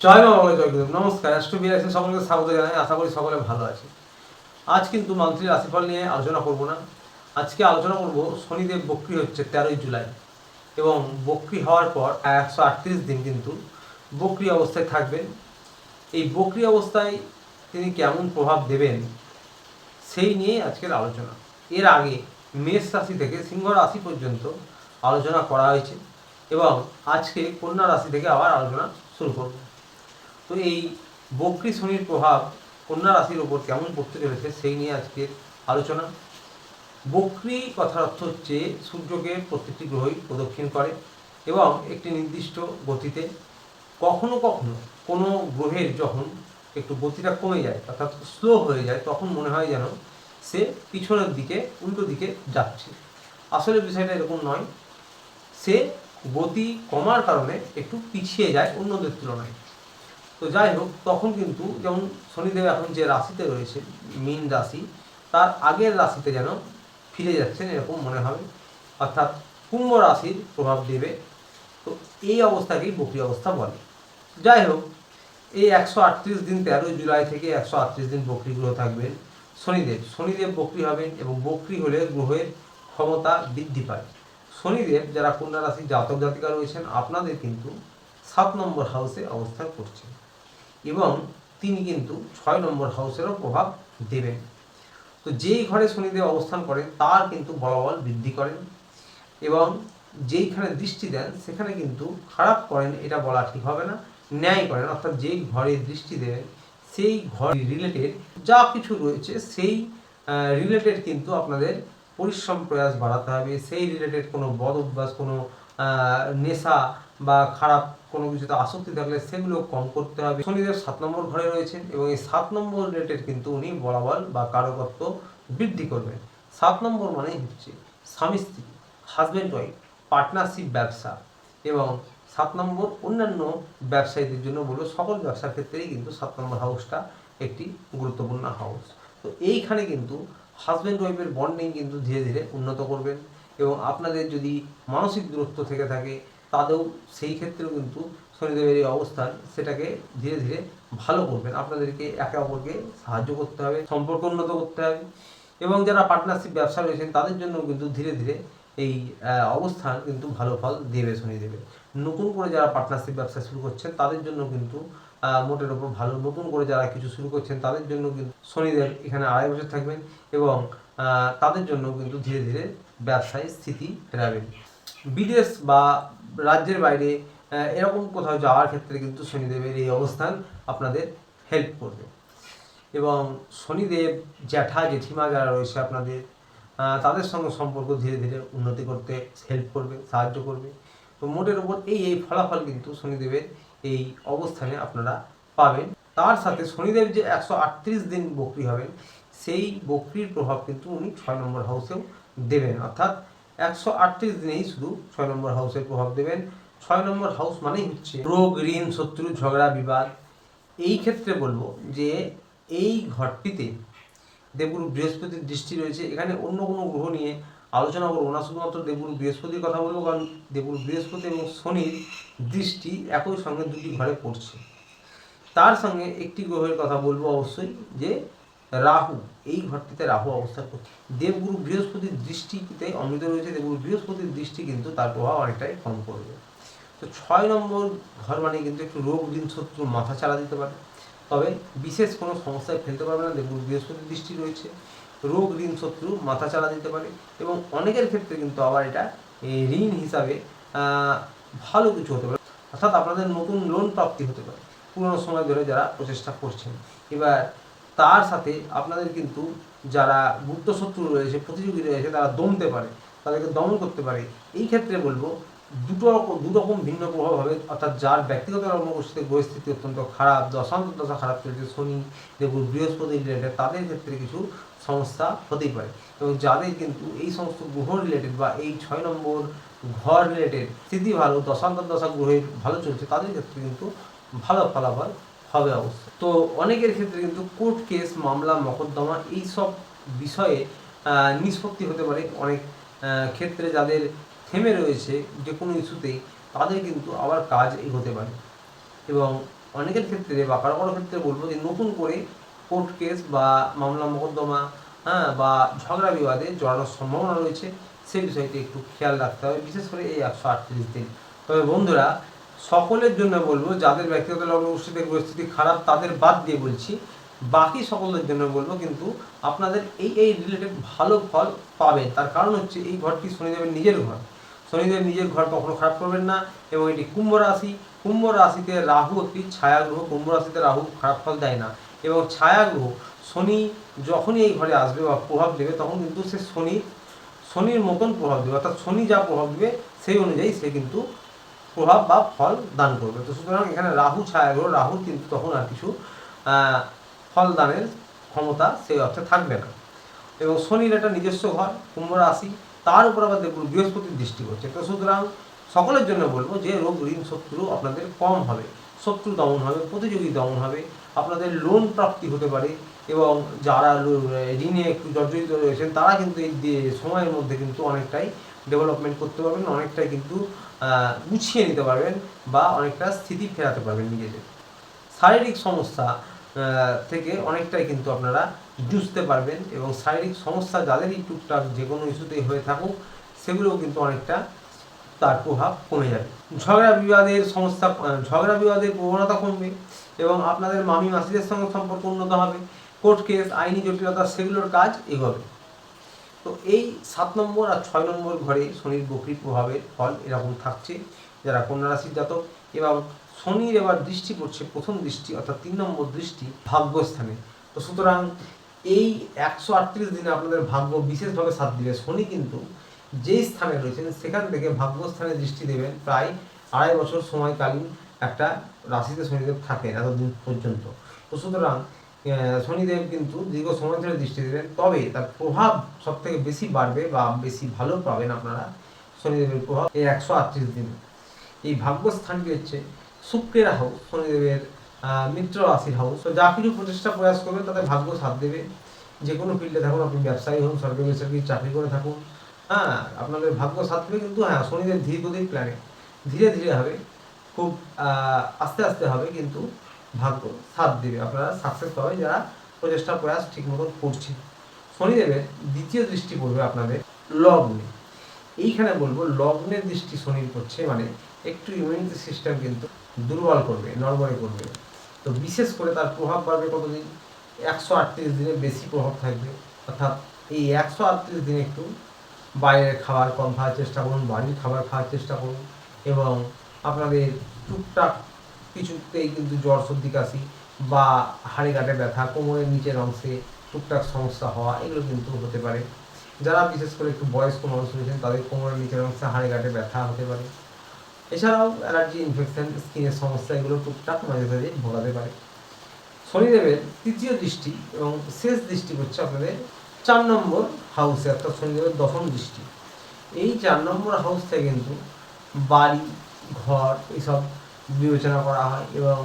জয় মা বাবা জয় গুরু। নমস্কার, অ্যাস্ট্রোবিয়াসে সকলকে স্বাগত জানাই। আশা করি সকলে ভালো আছে। আজ কিন্তু মান্থলি রাশিফল নিয়ে আলোচনা করব না। আজকে আলোচনা করব শনিদেব বক্রী হচ্ছে 13ই জুলাই এবং বক্রী হওয়ার পর 138 দিন কিন্তু বক্রী অবস্থায় থাকবেন। এই বক্রী অবস্থায় তিনি কেমন প্রভাব দেবেন সেই নিয়েই আজকের আলোচনা। এর আগে মেষ রাশি থেকে সিংহ রাশি পর্যন্ত আলোচনা করা হয়েছে এবং আজকে কন্যা রাশি থেকে আবার আলোচনা শুরু করব। তো এই বক্রী শনির প্রভাব কন্যা রাশির ওপর কেমন পড়তে চলেছে সেই নিয়ে আজকের আলোচনা। বক্রী কথার অর্থ হচ্ছে সূর্যকে প্রত্যেকটি গ্রহই প্রদক্ষিণ করে এবং একটি নির্দিষ্ট গতিতে। কখনো কখনো কোনো গ্রহের যখন একটু গতিটা কমে যায় অর্থাৎ স্লো হয়ে যায় তখন মনে হয় যেন সে পিছনের দিকে উল্টো দিকে যাচ্ছে। আসলে বিষয়টা এরকম নয়, সে গতি কমার কারণে একটু পিছিয়ে যায় অন্যদের তুলনায়। তো যাই হোক, তখন কিন্তু যেমন শনিদেব এখন যে রাশিতে রয়েছে মীন রাশি, তার আগের রাশিতে যেন ফিরে যাচ্ছেন এরকম মনে হবে, অর্থাৎ কুম্ভ রাশির প্রভাব দেবে। তো এই অবস্থাকেই বক্রী অবস্থা বলে। যাই হোক, এই 138 দিন 13 জুলাই থেকে 138 দিন বক্রী গ্রহ থাকবেন শনিদেব বক্রী হবেন এবং বক্রী হলে গ্রহের ক্ষমতা বৃদ্ধি পায়। শনিদেব যারা কন্যা রাশির জাতক জাতিকা রয়েছেন আপনাদের কিন্তু 7 নম্বর হাউসে অবস্থান করছেন এবং তিনি কিন্তু 6 নম্বর হাউসেরও প্রভাব দেবেন। তো যেই ঘরে শনিদেব অবস্থান করেন তার কিন্তু বলাবল বৃদ্ধি করেন এবং যেইখানে দৃষ্টি দেন সেখানে কিন্তু খারাপ করেন এটা বলা ঠিক হবে না, ন্যায় করেন। অর্থাৎ যেই ঘরে দৃষ্টি দেবেন সেই ঘর রিলেটেড যা কিছু রয়েছে সেই রিলেটেড কিন্তু আপনাদের পরিশ্রম প্রয়াস বাড়াতে হবে। সেই রিলেটেড কোনো বদ অভ্যাস, কোনো নেশা বা খারাপ কোনো কিছুতে আসক্তি থাকলে সেগুলো কম করতে হবে। শনিদেব 7 নম্বর ঘরে রয়েছেন এবং এই 7 নম্বর রিলেটেড কিন্তু উনি বলাবল বা কারকত্ব বৃদ্ধি করবেন। 7 নম্বর মানেই হচ্ছে স্বামী স্ত্রী, হাজব্যান্ড ওয়াইফ, পার্টনারশিপ, ব্যবসা এবং 7 নম্বর অন্যান্য ব্যবসায়ীদের জন্য বলবো সকল ব্যবসার ক্ষেত্রেই কিন্তু 7 নম্বর হাউসটা একটি গুরুত্বপূর্ণ হাউস। তো এইখানে কিন্তু হাজব্যান্ড ওয়াইফের বন্ডিং কিন্তু ধীরে ধীরে উন্নত করবেন এবং আপনাদের যদি মানসিক দূরত্ব থেকে থাকে তাদেরও সেই ক্ষেত্রেও কিন্তু শনিদেবের এই অবস্থান সেটাকে ধীরে ধীরে ভালো করবেন। আপনাদেরকে একে অপরকে সাহায্য করতে হবে, সম্পর্ক উন্নত করতে হবে এবং যারা পার্টনারশিপ ব্যবসা রয়েছেন তাদের জন্য কিন্তু ধীরে ধীরে এই অবস্থান কিন্তু ভালো ফল দেবে শনিদেবের। নতুন করে যারা পার্টনারশিপ ব্যবসা শুরু করছেন তাদের জন্য কিন্তু মোটের ওপর ভালো। নতুন করে যারা কিছু শুরু করছেন তাদের জন্য কিন্তু শনিদেব এখানে 2.5 বছর থাকবেন এবং তাদের জন্য কিন্তু ধীরে ধীরে ব্যবসায় স্থিতি ফেরাবেন। বিদেশ বা রাজ্যের বাইরে এরকম কোথাও যাওয়ার ক্ষেত্রে কিন্তু শনিদেবের এই অবস্থান আপনাদের হেল্প করবে এবং শনিদেব জ্যাঠা জেঠিমা যারা রয়েছে আপনাদের তাদের সঙ্গে সম্পর্ক ধীরে ধীরে উন্নতি করতে হেল্প করবে, সাহায্য করবে। তো মোটের ওপর এই ফলাফল কিন্তু শনিদেবের এই অবস্থানে আপনারা পাবেন। তার সাথে শনিদেব যে 138 দিন বক্রী হবেন সেই বক্রীর প্রভাব কিন্তু উনি 6 নম্বর হাউসেও দেবেন, অর্থাৎ 138 দিনেই শুধু 6 নম্বর হাউসের প্রভাব দেবেন। 6 নম্বর হাউস মানেই হচ্ছে রোগ, ঋণ, শত্রু, ঝগড়া, বিবাদ। এই ক্ষেত্রে বলবো যে এই ঘরটিতে দেবগুরু বৃহস্পতির দৃষ্টি রয়েছে। এখানে অন্য কোনো গ্রহ নিয়ে আলোচনা করবো না, শুধুমাত্র দেবগুরু বৃহস্পতির কথা বলবো, কারণ দেবগুরু বৃহস্পতি এবং শনির দৃষ্টি একই সঙ্গে দুটি ঘরে পড়ছে। তার সঙ্গে একটি গ্রহের কথা বলবো অবশ্যই, যে রাহু, এই ঘরটিতে রাহু অবস্থান করছে। দেবগুরু বৃহস্পতির দৃষ্টিতে অমৃত রয়েছে, দেবগুরু বৃহস্পতির দৃষ্টি কিন্তু তার প্রভাব অনেকটাই কম করবে। তো 6 নম্বর ঘর মানে কিন্তু একটু রোগ, ঋণ, শত্রু মাথা চালা দিতে পারে, তবে বিশেষ কোনো সমস্যায় ফেলতে পারবে না। দেবগুরু বৃহস্পতির দৃষ্টি রয়েছে, রোগ, ঋণ, শত্রু মাথা চালা দিতে পারে এবং অনেকের ক্ষেত্রে কিন্তু আবার এটা ঋণ হিসাবে ভালো কিছু হতে পারে, অর্থাৎ আপনাদের নতুন লোন প্রাপ্তি হতে পারে পুরোনো সময় ধরে যারা প্রচেষ্টা করছেন। এবার তার সাথে আপনাদের কিন্তু যারা গুপ্ত শত্রু রয়েছে, প্রতিযোগী রয়েছে, তারা দমতে পারে, তাদেরকে দমন করতে পারে। এই ক্ষেত্রে বলবো দুরকম ভিন্ন প্রভাব হবে, অর্থাৎ যার ব্যক্তিগত কর্মপরিস্থিতি পরিস্থিতি অত্যন্ত খারাপ, দশা খারাপ চলছে, শনি দেবগুরু বৃহস্পতি রিলেটেড, তাদের ক্ষেত্রে কিছু সমস্যা হতেই পারে এবং যাদের কিন্তু এই সমস্ত গ্রহ রিলেটেড বা এই 6 নম্বর ঘর রিলেটেড স্থিতি ভালো, দশা গ্রহের ভালো চলছে, তাদের ক্ষেত্রে কিন্তু ভালো ফলাফল হবে অবশ্য। তো অনেকের ক্ষেত্রে কিন্তু কোর্ট কেস, মামলা, মকদ্দমা এইসব বিষয়ে নিষ্পত্তি হতে পারে। অনেক ক্ষেত্রে যাদের থেমে রয়েছে যে কোনো ইস্যুতেই, তাদের কিন্তু আবার কাজ এগোতে পারে এবং অনেকের ক্ষেত্রে বা কারো কারো ক্ষেত্রে বলবো যে নতুন করে কোর্ট কেস বা মামলা মোকদ্দমা, হ্যাঁ, বা ঝগড়া বিবাদে জড়ানোর সম্ভাবনা রয়েছে। সেই বিষয়টি একটু খেয়াল রাখতে হবে, বিশেষ করে এই 138 দিন। তবে বন্ধুরা, সকলের জন্য বলবো, যাদের ব্যক্তিগত লগ্ন কুষ্ঠিতে পরিস্থিতি খারাপ তাদের বাদ দিয়ে বলছি, বাকি সকলের জন্য বলবো কিন্তু আপনাদের এই রিলেটেড ভালো ফল পাবেন। তার কারণ হচ্ছে এই ঘরটি শনিদেবের নিজের ঘর। শনিদেব নিজের ঘর কখনো খারাপ করবেন না। এবং এটি কুম্ভ রাশি, কুম্ভ রাশিতে রাহু একটি ছায়া গ্রহ। কুম্ভ রাশিতে রাহু খারাপ ফল দেয় না। এবং ছায়া গ্রহ শনি যখনই এই ঘরে আসবে বা প্রভাব দেবে, তখন কিন্তু সে শনির মতন প্রভাব দেবে, অর্থাৎ শনি যা প্রভাব দেবে সেই অনুযায়ী সে কিন্তু প্রভাব বা ফল দান করবে। তো সুতরাং এখানে রাহু ছায়া গ্রহ, রাহুর কিন্তু তখন আর কিছু ফল দানের ক্ষমতা সেই অর্থে থাকবে না। এবং শনির একটা নিজস্ব ঘর কুম্ভ রাশি, তার উপর আবার দেখুন বৃহস্পতির দৃষ্টি করছে। তো সুতরাং সকলের জন্য বলবো যে রোগ ঋণ শত্রু আপনাদের কম হবে, শত্রু দমন হবে, প্রতিযোগী দমন হবে, আপনাদের লোন প্রাপ্তি হতে পারে। এবং যারা ঋণে একটু জর্জরিত রয়েছেন তারা কিন্তু এই সময়ের মধ্যে কিন্তু অনেকটাই ডেভেলপমেন্ট করতে পারবেন, অনেকটাই কিন্তু গুছিয়ে নিতে পারবেন বা অনেকটা স্থিতি ফেরাতে পারবেন নিজেদের। শারীরিক সমস্যা থেকে অনেকটাই কিন্তু আপনারা জুঝতে পারবেন। এবং শারীরিক সমস্যা যাদেরই টুকটাক যে কোনো ইস্যুতেই হয়ে থাকুক, সেগুলোও কিন্তু অনেকটা তার প্রভাব কমে যাবে। ঝগড়া বিবাদের প্রবণতা কমবে এবং আপনাদের মামি মাসিদের সঙ্গে সম্পর্ক উন্নত হবে। কোর্ট কেস, আইনি জটিলতা, সেগুলোর কাজ এগোবে। তো এই 7 নম্বর আর 6 নম্বর ঘরে শনির বক্রী প্রভাবের ফল এরকম থাকছে যারা কন্যা রাশির জাতক। এবং শনির এবার দৃষ্টি পড়ছে, প্রথম দৃষ্টি অর্থাৎ 3 নম্বর দৃষ্টি ভাগ্যস্থানে। তো সুতরাং এই 138 দিনে আপনাদের ভাগ্য বিশেষভাবে সাথ দিবে। শনি কিন্তু যেই স্থানে রয়েছেন সেখান থেকে ভাগ্যস্থানে দৃষ্টি দেবেন প্রায় 2.5 বছর সময়কালীন একটা রাশিতে শনিদেব থাকেন এতদিন পর্যন্ত। তো সুতরাং শনিদেব কিন্তু দীর্ঘ সময় ধরে দৃষ্টি দেবেন, তবে তার প্রভাব সব থেকে বেশি বাড়বে বা বেশি ভালো পাবেন আপনারা শনিদেবের প্রভাব এই 138 দিনে। এই ভাগ্যস্থানটি হচ্ছে শুক্রের হাউস, শনিদেবের মিত্র রাশির হাউস। তো যা কিছু প্রচেষ্টা প্রয়াস করবেন তাতে ভাগ্য সাথ দেবে। যে কোনো ফিল্ডে থাকুন, আপনি ব্যবসায়ী হন, সরকারি বেসরকারি চাকরি করে থাকুন, হ্যাঁ, আপনাদের ভাগ্য সাথ দেবে। কিন্তু হ্যাঁ, শনিদেব ধীর গতির প্ল্যানে, ধীরে ধীরে হবে, খুব আস্তে আস্তে হবে, কিন্তু ভাগ্য সাথ দেবে, আপনারা সাকসেস পাবে যারা প্রচেষ্টা প্রয়াস ঠিক মতন করছে। শনিদেবের দ্বিতীয় দৃষ্টি পড়বে আপনাদের লগ্নে। এইখানে বলবো লগ্নের দৃষ্টি শনির করছে মানে একটু ইমিউনিটি সিস্টেম কিন্তু দুর্বল করবে, নড়বড়ে করবে। তো বিশেষ করে তার প্রভাব বাড়বে কতদিন, 138 দিনে বেশি প্রভাব থাকবে। অর্থাৎ এই 138 দিনে একটু বাইরের খাবার কম খাওয়ার চেষ্টা করুন, বাড়ির খাবার খাওয়ার চেষ্টা করুন। এবং আপনাদের টুকটাক কিছুতেই কিন্তু জ্বর, সর্দি, কাশি বা হাড়ে গাঁটে ব্যথা, কোমরের নিচের অংশে টুকটাক সমস্যা হওয়া, এগুলো কিন্তু হতে পারে। যারা বিশেষ করে একটু বয়স্ক মানুষ রয়েছেন তাদের কোমরের নিচের অংশে হাড়ে গাঁটে ব্যথা হতে পারে। এছাড়াও অ্যালার্জি, ইনফেকশন, স্কিনের সমস্যা, এগুলো টুকটাক মাঝে মাঝে ভোগাতে পারে। শনিদেবের তৃতীয় দৃষ্টি এবং শেষ দৃষ্টি হচ্ছে আপনাদের 4 নম্বর হাউসে, অর্থাৎ শনিদেবের দশম দৃষ্টি। এই 4 নম্বর হাউস থেকে কিন্তু বাড়ি, ঘর এইসব বিবেচনা করা হয়। এবং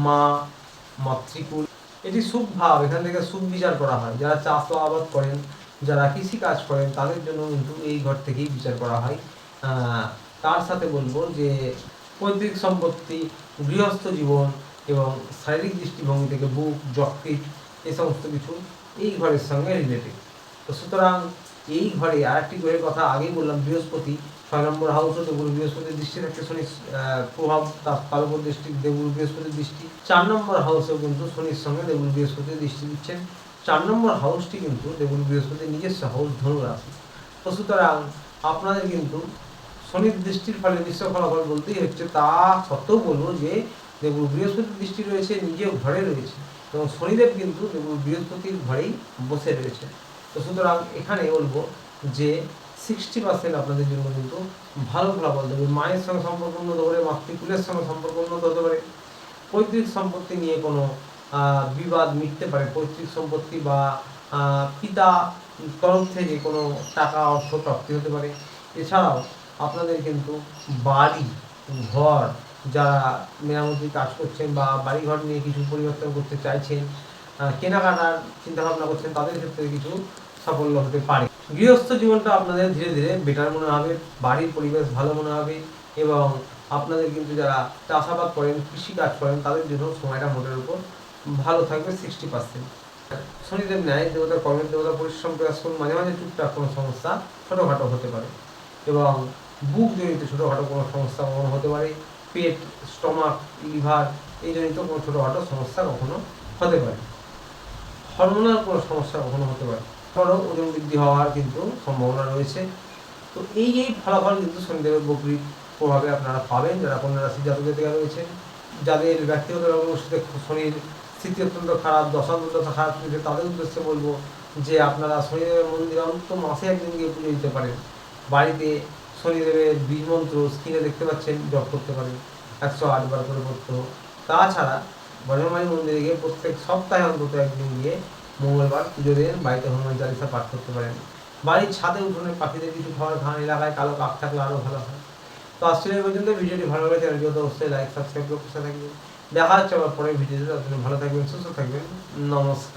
মা, মাতৃকুল, এটি সুখ ভাব, এখান থেকে সুখ বিচার করা হয়। যারা চাষাবাদ করেন, যারা কৃষি কাজ করেন, তাদের জন্য কিন্তু এই ঘর থেকেই বিচার করা হয়। তার সাথে বলবো যে পৈতৃক সম্পত্তি, গৃহস্থ জীবন এবং শারীরিক দৃষ্টিভঙ্গি থেকে বুক, যকৃৎ, এই সমস্ত কিছু এই ঘরের সঙ্গে রিলেটেড। তো সুতরাং এই ঘরে আরেকটি গ্রহের কথা আগেই বললাম, বৃহস্পতি 6 নম্বর হাউসও দেবগুরু বৃহস্পতির দৃষ্টি থাকছে, শনির প্রভাব তার উপর দৃষ্টি, দেবগুরু বৃহস্পতির দৃষ্টি। 4 নম্বর হাউসেও কিন্তু শনির সঙ্গে দেবগুরু বৃহস্পতির দৃষ্টি দিচ্ছেন। 4 নম্বর হাউসটি কিন্তু দেবগুরু বৃহস্পতির নিজস্ব হাউস, ধনু রাশি। তো সুতরাং আপনাদের কিন্তু শনির দৃষ্টির ফলে মিশ্র ফলাফল বলতেই হচ্ছে। তা সত্ত্বেও বলবো যে দেবগুরু বৃহস্পতির দৃষ্টি রয়েছে, নিজেও ঘরে রয়েছে, এবং শনিদেব কিন্তু দেবগুরু বৃহস্পতির ঘরেই বসে রয়েছে। তো সুতরাং এখানে বলবো যে 60% আপনাদের জন্য কিন্তু ভালো ফলাফল দেবে। মায়ের সঙ্গে সম্পর্ক উন্নত হতে পারে, মাতৃকুলের সঙ্গে সম্পর্ক উন্নত হতে পারে, পৈতৃক সম্পত্তি নিয়ে কোনো বিবাদ মিটতে পারে, পৈতৃক সম্পত্তি বা পিতা তরফ থেকে কোনো টাকা অর্থ প্রাপ্তি হতে পারে। এছাড়াও আপনাদের কিন্তু বাড়ি ঘর, যারা মেরামতির কাজ করছেন বা বাড়িঘর নিয়ে কিছু পরিবর্তন করতে চাইছেন, কেনাকাটার চিন্তাভাবনা করছেন, তাদের ক্ষেত্রে কিছু সাফল্য হতে পারে। গৃহস্থ জীবনটা আপনাদের ধীরে ধীরে বেটার মনে হবে, বাড়ির পরিবেশ ভালো মনে হবে এবং আপনাদের কিন্তু যারা চাষাবাদ করেন, কৃষিকাজ করেন, তাদের জন্য সময়টা মোটের উপর ভালো থাকবে 60%। শনিদেব ন্যায় দেবতা, কর্মের দেবতা, পরিশ্রম প্রয়াস করুন, মাঝে মাঝে টুকটাক কোনো সমস্যা ছোটোখাটো হতে পারে এবং বুক জনিত ছোটোখাটো কোনো সমস্যা কখনো হতে পারে, পেট, স্টমাক, লিভার এই জনিত কোনো ছোটোখাটো সমস্যা কখনো হতে পারে, হরমোনাল কোনো সমস্যা কখনো হতে পারে, বড় ওজন বৃদ্ধি হওয়ার কিন্তু সম্ভাবনা রয়েছে। তো এই ফলাফল কিন্তু শনিদেবের বকরির প্রভাবে আপনারা পাবেন যারা কন্যা রাশি জাতক জাতিকা রয়েছেন। যাদের ব্যক্তিগত রঙের শনির স্থিতি অত্যন্ত খারাপ, দশা খারাপ চলছে, তাদের উদ্দেশ্যে বলবো যে আপনারা শনিদেবের মন্দিরে অন্তত মাসে একদিন গিয়ে পুজো দিতে পারেন। বাড়িতে শনিদেবের বীজ মন্ত্র স্ক্রিনে দেখতে পাচ্ছেন, জপ করতে পারেন, 108 বার করে পড়তে হোক। তাছাড়া বজরংবলী মন্দিরে গিয়ে প্রত্যেক সপ্তাহে অন্তত একদিন গিয়ে মঙ্গলবার পুজো দেন, বাড়িতে হনুমান চালিসা পাঠ করতে পারেন। বাড়ির ছাদে উঠোনে পাখিদের কিছু খাবার খান, এলাকায় কালো কাক থাকলে আরও ভালো হয়। তো আজকের এই পর্যন্ত। ভিডিওটি ভালো লাগলে চ্যানেলটি অবশ্যই লাইক সাবস্ক্রাইব করে পাশে থাকবেন। দেখা হচ্ছে আবার পরের ভিডিওতে। আপনারা ভালো থাকবেন, সুস্থ থাকবেন। নমস্কার।